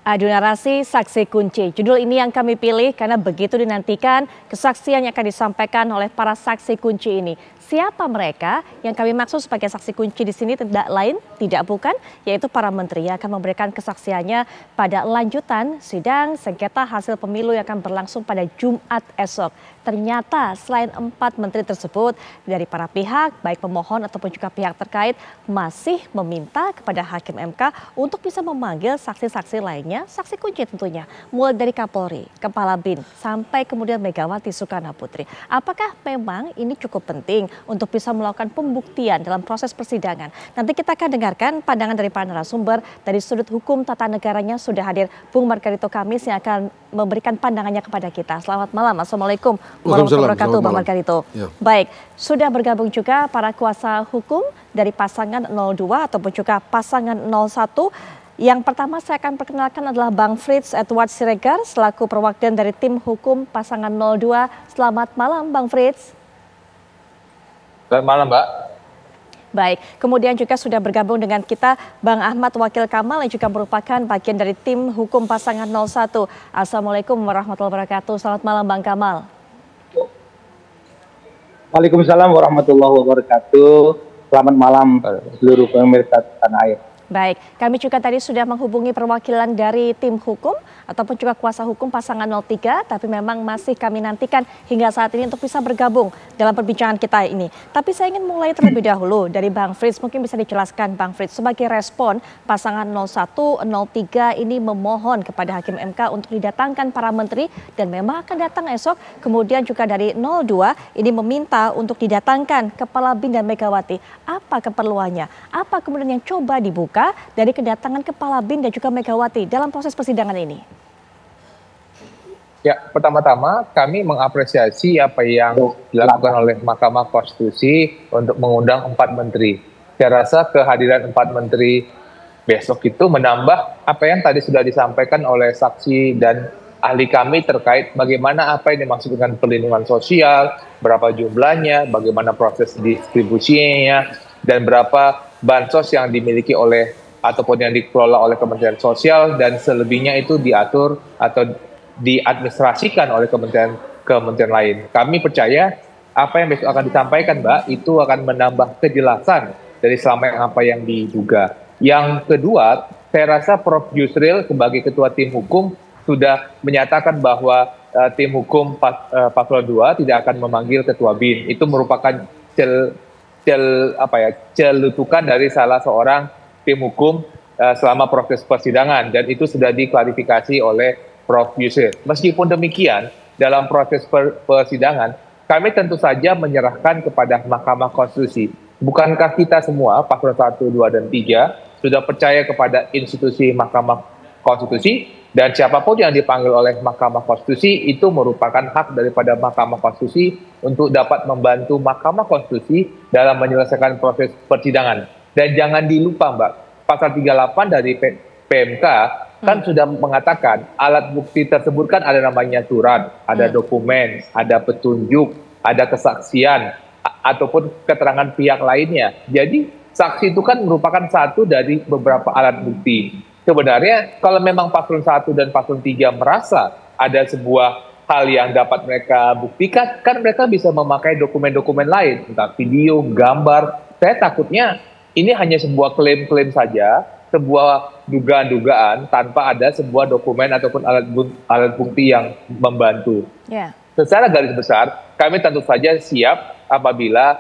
Adu narasi saksi kunci. Judul ini yang kami pilih karena begitu dinantikan kesaksian yang akan disampaikan oleh para saksi kunci ini. Siapa mereka? Yang kami maksud sebagai saksi kunci di sini tidak lain, tidak bukan, yaitu para menteri yang akan memberikan kesaksiannya pada lanjutan sidang sengketa hasil pemilu yang akan berlangsung pada Jumat esok. Ternyata selain 4 menteri tersebut, dari para pihak, baik pemohon ataupun juga pihak terkait, masih meminta kepada Hakim MK untuk bisa memanggil saksi-saksi lainnya, saksi kunci tentunya, mulai dari Kapolri, Kepala BIN, sampai kemudian Megawati Soekarno Putri. Apakah memang ini cukup penting untuk bisa melakukan pembuktian dalam proses persidangan? Nanti kita akan dengarkan pandangan dari para narasumber. Dari sudut hukum tata negaranya sudah hadir Bung Margarito Kamis yang akan memberikan pandangannya kepada kita. Selamat malam, Assalamualaikum warahmatullahi wabarakatuh, Bang Margarito. Ya. Baik, sudah bergabung juga para kuasa hukum dari pasangan 02 ataupun juga pasangan 01. Yang pertama saya akan perkenalkan adalah Bang Frits Edward Siregar selaku perwakilan dari tim hukum pasangan 02. Selamat malam, Bang Frits. Selamat malam, Mbak. Baik, kemudian juga sudah bergabung dengan kita Bang Ahmad Wakil Kamal yang juga merupakan bagian dari tim hukum pasangan 01. Assalamualaikum warahmatullahi wabarakatuh. Selamat malam, Bang Kamal. Waalaikumsalam warahmatullahi wabarakatuh. Selamat malam seluruh pemirsa tanah air. Baik, kami juga tadi sudah menghubungi perwakilan dari tim hukum ataupun juga kuasa hukum pasangan 03, tapi memang masih kami nantikan hingga saat ini untuk bisa bergabung dalam perbincangan kita ini. Tapi saya ingin mulai terlebih dahulu dari Bang Frits, mungkin bisa dijelaskan Bang Frits sebagai respon pasangan 01, 03 ini memohon kepada Hakim MK untuk didatangkan para menteri dan memang akan datang esok. Kemudian juga dari 02 ini meminta untuk didatangkan Kepala BIN dan Megawati. Apa keperluannya? Apa kemudian yang coba dibuka dari kedatangan Kepala BIN dan juga Megawati dalam proses persidangan ini? Ya, pertama-tama kami mengapresiasi apa yang dilakukan oleh Mahkamah Konstitusi untuk mengundang 4 menteri. Saya rasa kehadiran 4 menteri besok itu menambah apa yang tadi sudah disampaikan oleh saksi dan ahli kami terkait bagaimana apa yang dimaksud dengan perlindungan sosial, berapa jumlahnya, bagaimana proses distribusinya, dan berapa bansos yang dimiliki oleh ataupun yang dikelola oleh Kementerian Sosial, dan selebihnya itu diatur atau diadministrasikan oleh kementerian lain. Kami percaya apa yang besok akan disampaikan, Mbak, itu akan menambah kejelasan dari selama apa yang diduga. Yang kedua, saya rasa Prof. Yusril sebagai Ketua Tim Hukum sudah menyatakan bahwa tim hukum Paslon 2 tidak akan memanggil Ketua BIN. Itu merupakan celutukan dari salah seorang tim hukum selama proses persidangan, dan itu sudah diklarifikasi oleh Prof. Yusril. Meskipun demikian, dalam proses persidangan, kami tentu saja menyerahkan kepada Mahkamah Konstitusi. Bukankah kita semua, Paslon 1, 2, dan 3, sudah percaya kepada institusi Mahkamah Konstitusi, dan siapapun yang dipanggil oleh Mahkamah Konstitusi itu merupakan hak daripada Mahkamah Konstitusi untuk dapat membantu Mahkamah Konstitusi dalam menyelesaikan proses persidangan. Dan jangan dilupa, Mbak, pasal 38 dari PMK kan sudah mengatakan alat bukti tersebut kan ada namanya surat, ada dokumen, ada petunjuk, ada kesaksian, ataupun keterangan pihak lainnya. Jadi saksi itu kan merupakan satu dari beberapa alat bukti. Sebenarnya kalau memang Paslon 1 dan Paslon 3 merasa ada sebuah hal yang dapat mereka buktikan, kan mereka bisa memakai dokumen-dokumen lain, entah video, gambar. Saya takutnya ini hanya sebuah klaim-klaim saja, sebuah dugaan-dugaan tanpa ada sebuah dokumen ataupun alat bukti yang membantu. Secara garis besar, kami tentu saja siap apabila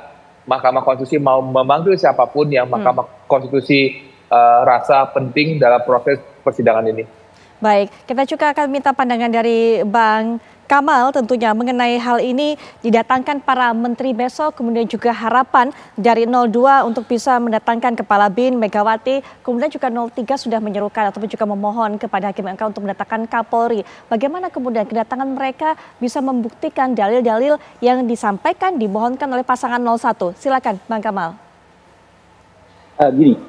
Mahkamah Konstitusi mau memanggil siapapun yang Mahkamah Konstitusi rasa penting dalam proses persidangan ini. Baik, kita juga akan minta pandangan dari Bang Kamal tentunya mengenai hal ini, didatangkan para menteri besok, kemudian juga harapan dari 02 untuk bisa mendatangkan Kepala BIN, Megawati, kemudian juga 03 sudah menyerukan ataupun juga memohon kepada Hakim MK untuk mendatangkan Kapolri. Bagaimana kemudian kedatangan mereka bisa membuktikan dalil-dalil yang disampaikan, dimohonkan oleh pasangan 01? Silakan Bang Kamal. Gini,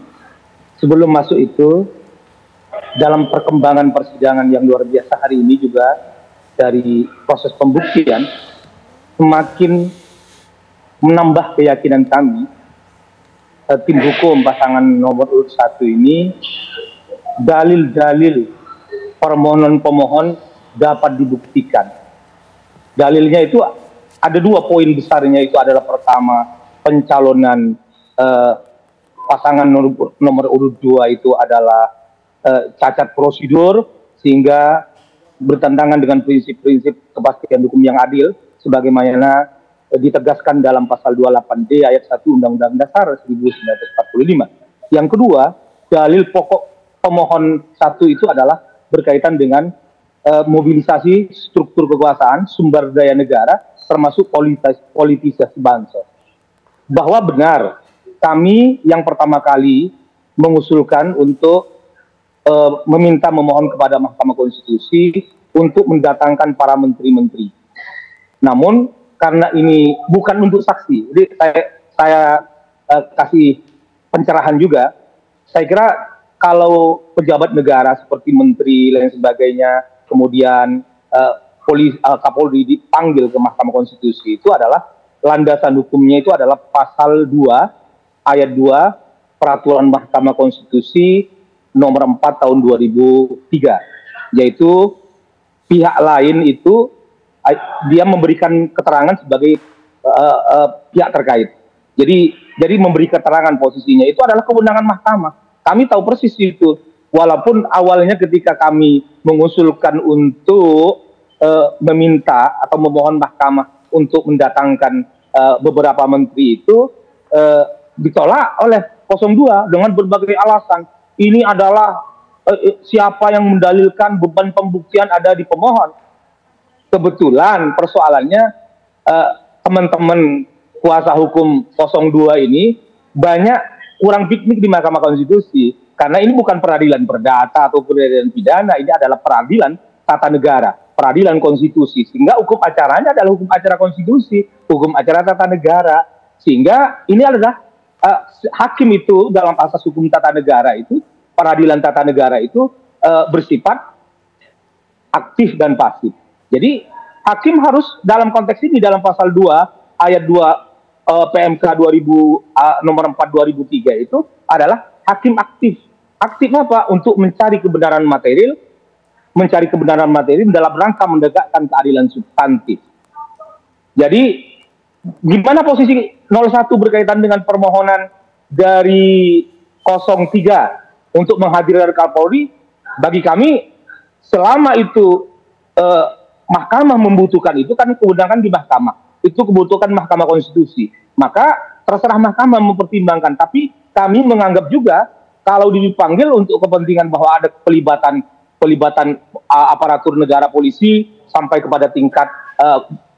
sebelum masuk itu, dalam perkembangan persidangan yang luar biasa hari ini juga, dari proses pembuktian semakin menambah keyakinan kami tim hukum pasangan nomor urut 1 ini dalil-dalil permohonan pemohon dapat dibuktikan. Dalilnya itu ada 2 poin besarnya, itu adalah pertama, pencalonan pasangan nomor urut 2 itu adalah cacat prosedur sehingga bertentangan dengan prinsip-prinsip kepastian hukum yang adil sebagaimana ditegaskan dalam pasal 28D ayat 1 Undang-Undang Dasar 1945. Yang kedua, dalil pokok pemohon 1 itu adalah berkaitan dengan mobilisasi struktur kekuasaan, sumber daya negara, termasuk politisasi bansos. Bahwa benar, kami yang pertama kali mengusulkan untuk meminta memohon kepada Mahkamah Konstitusi untuk mendatangkan para menteri-menteri. Namun karena ini bukan untuk saksi, jadi saya kasih pencerahan juga. Saya kira kalau pejabat negara seperti menteri dan sebagainya, kemudian Kapolri dipanggil ke Mahkamah Konstitusi, itu adalah landasan hukumnya itu adalah pasal 2 ayat 2 Peraturan Mahkamah Konstitusi nomor 4 tahun 2003, yaitu pihak lain itu dia memberikan keterangan sebagai pihak terkait. Jadi memberi keterangan posisinya itu adalah kewenangan mahkamah. Kami tahu persis itu. Walaupun awalnya ketika kami mengusulkan untuk meminta atau memohon mahkamah untuk mendatangkan beberapa menteri itu ditolak oleh 02 dengan berbagai alasan. Ini adalah siapa yang mendalilkan beban pembuktian ada di pemohon. Kebetulan persoalannya teman-teman kuasa hukum 02 ini banyak kurang piknik di Mahkamah Konstitusi. Karena ini bukan peradilan perdata atau peradilan pidana, ini adalah peradilan tata negara, peradilan konstitusi. Sehingga hukum acaranya adalah hukum acara konstitusi, hukum acara tata negara. Sehingga ini adalah hakim itu dalam asas hukum tata negara itu, peradilan tata negara itu bersifat aktif dan pasif. Jadi hakim harus dalam konteks ini dalam pasal 2 ayat 2 PMK 2000 nomor 4 2003 itu adalah hakim aktif. Aktif apa? Untuk mencari kebenaran material, dalam rangka menegakkan keadilan substantif. Jadi gimana posisi 01 berkaitan dengan permohonan dari 03 untuk menghadirkan Kapolri? Bagi kami selama itu mahkamah membutuhkan, itu kan kewenangan di mahkamah, itu kebutuhan Mahkamah Konstitusi, maka terserah mahkamah mempertimbangkan. Tapi kami menganggap juga kalau dipanggil untuk kepentingan bahwa ada pelibatan aparatur negara, polisi sampai kepada tingkat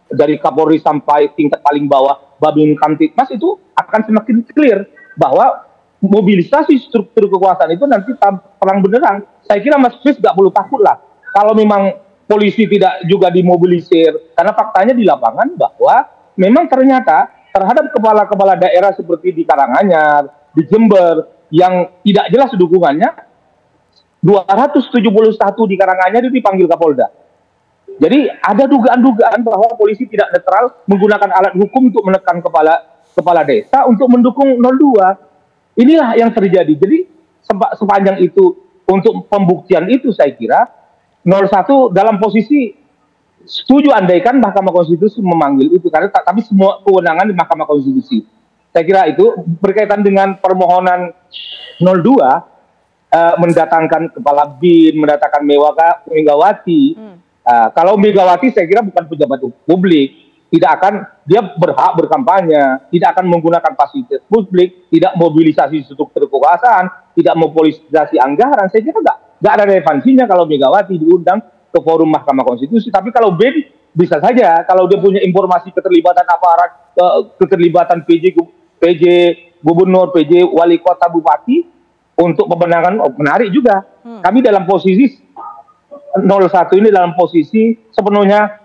dari Kapolri sampai tingkat paling bawah Babin Kamtipmas, itu akan semakin clear bahwa mobilisasi struktur kekuasaan itu nanti perang beneran. Saya kira Mas Fris nggak perlu takut lah kalau memang polisi tidak juga dimobilisir, karena faktanya di lapangan bahwa memang ternyata terhadap kepala-kepala daerah seperti di Karanganyar, di Jember, yang tidak jelas dukungannya, 271 di Karanganyar itu dipanggil Kapolda. Jadi ada dugaan-dugaan bahwa polisi tidak netral menggunakan alat hukum untuk menekan kepala desa untuk mendukung 02. Inilah yang terjadi. Jadi sepanjang itu untuk pembuktian itu saya kira 01 dalam posisi setuju andaikan Mahkamah Konstitusi memanggil itu, karena tapi semua kewenangan di Mahkamah Konstitusi. Saya kira itu berkaitan dengan permohonan 02 mendatangkan kepala BIN, mendatangkan Megawati. Kalau Megawati saya kira bukan pejabat publik, tidak akan dia berhak berkampanye, tidak akan menggunakan fasilitas publik, tidak mobilisasi struktur kekuasaan, tidak mobilisasi anggaran. Saya kira nggak ada relevansinya kalau Megawati diundang ke forum Mahkamah Konstitusi. Tapi kalau BIN bisa saja, kalau dia punya informasi keterlibatan aparat, keterlibatan PJ Gubernur, PJ Wali Kota, Bupati untuk pemenangan, menarik juga. Kami dalam posisi 01 ini dalam posisi sepenuhnya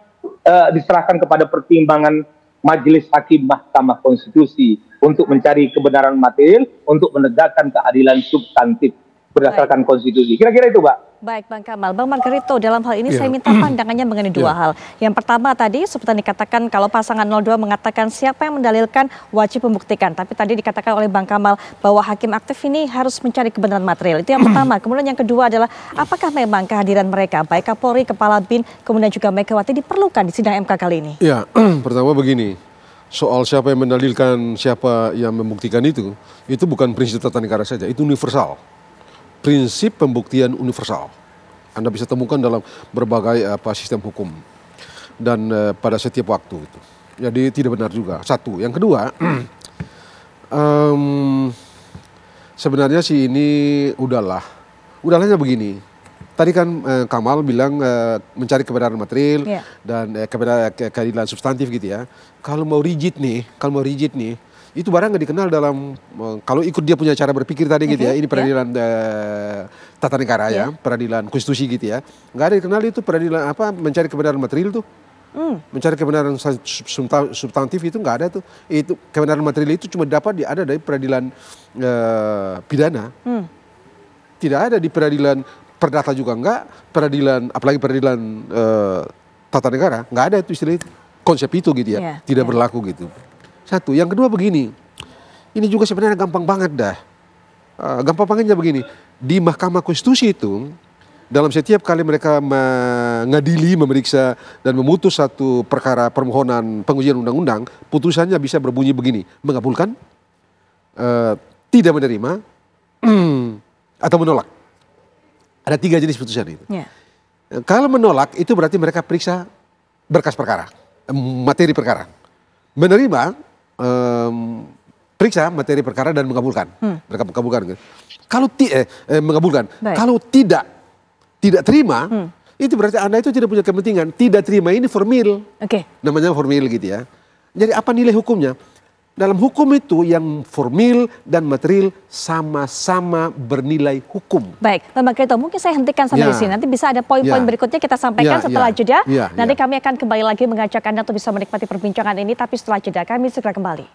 diserahkan kepada pertimbangan Majelis Hakim Mahkamah Konstitusi untuk mencari kebenaran material, untuk menegakkan keadilan substantif. berdasarkan konstitusi. Kira-kira itu, Mbak. Baik Bang Kamal, Bang Margarito, dalam hal ini saya minta pandangannya mengenai dua hal. Yang pertama tadi seperti yang dikatakan kalau pasangan 02 mengatakan siapa yang mendalilkan wajib membuktikan. Tapi tadi dikatakan oleh Bang Kamal bahwa hakim aktif ini harus mencari kebenaran material. Itu yang pertama. Kemudian yang kedua adalah apakah memang kehadiran mereka, baik Kapolri, Kepala BIN, kemudian juga Megawati diperlukan di sidang MK kali ini? Ya, pertama begini, soal siapa yang mendalilkan, siapa yang membuktikan itu bukan prinsip tata negara saja, itu universal. Prinsip pembuktian universal. Anda bisa temukan dalam berbagai sistem hukum dan pada setiap waktu itu. Jadi tidak benar juga. Satu. Yang kedua, sebenarnya sih ini udahlah begini. Tadi kan Kamal bilang mencari kebenaran material dan keadilan substantif gitu ya. Kalau mau rigid nih, itu barang nggak dikenal dalam kalau ikut dia punya cara berpikir tadi gitu ya. Ini peradilan tata negara ya, peradilan konstitusi gitu ya. Nggak ada dikenal itu peradilan mencari kebenaran material tuh. Mencari kebenaran substantif itu nggak ada tuh. Itu kebenaran material itu cuma dapat ada dari peradilan pidana. Tidak ada di peradilan perdata juga enggak, apalagi peradilan tata negara nggak ada itu istilah itu. Konsep itu gitu ya, tidak berlaku gitu. Satu, yang kedua begini, ini juga sebenarnya gampang banget dah. Gampang bangetnya begini, di Mahkamah Konstitusi itu, dalam setiap kali mereka mengadili, memeriksa, dan memutus satu perkara permohonan pengujian undang-undang, putusannya bisa berbunyi begini, mengabulkan, tidak menerima, atau menolak. Ada 3 jenis putusan itu. Kalau menolak, itu berarti mereka periksa berkas perkara, materi perkara. Menerima, periksa materi perkara dan mengabulkan. Mereka mengabulkan. Kalau mengabulkan. Kalau tidak terima, itu berarti Anda itu tidak punya kepentingan. Tidak terima ini formil. Namanya formil gitu ya. Jadi apa nilai hukumnya? Dalam hukum itu yang formil dan material sama-sama bernilai hukum. Baik, Bang Margarito, mungkin saya hentikan sampai di sini. Nanti bisa ada poin-poin berikutnya kita sampaikan setelah jeda. Nanti kami akan kembali lagi mengajak Anda untuk bisa menikmati perbincangan ini, tapi setelah jeda kami segera kembali.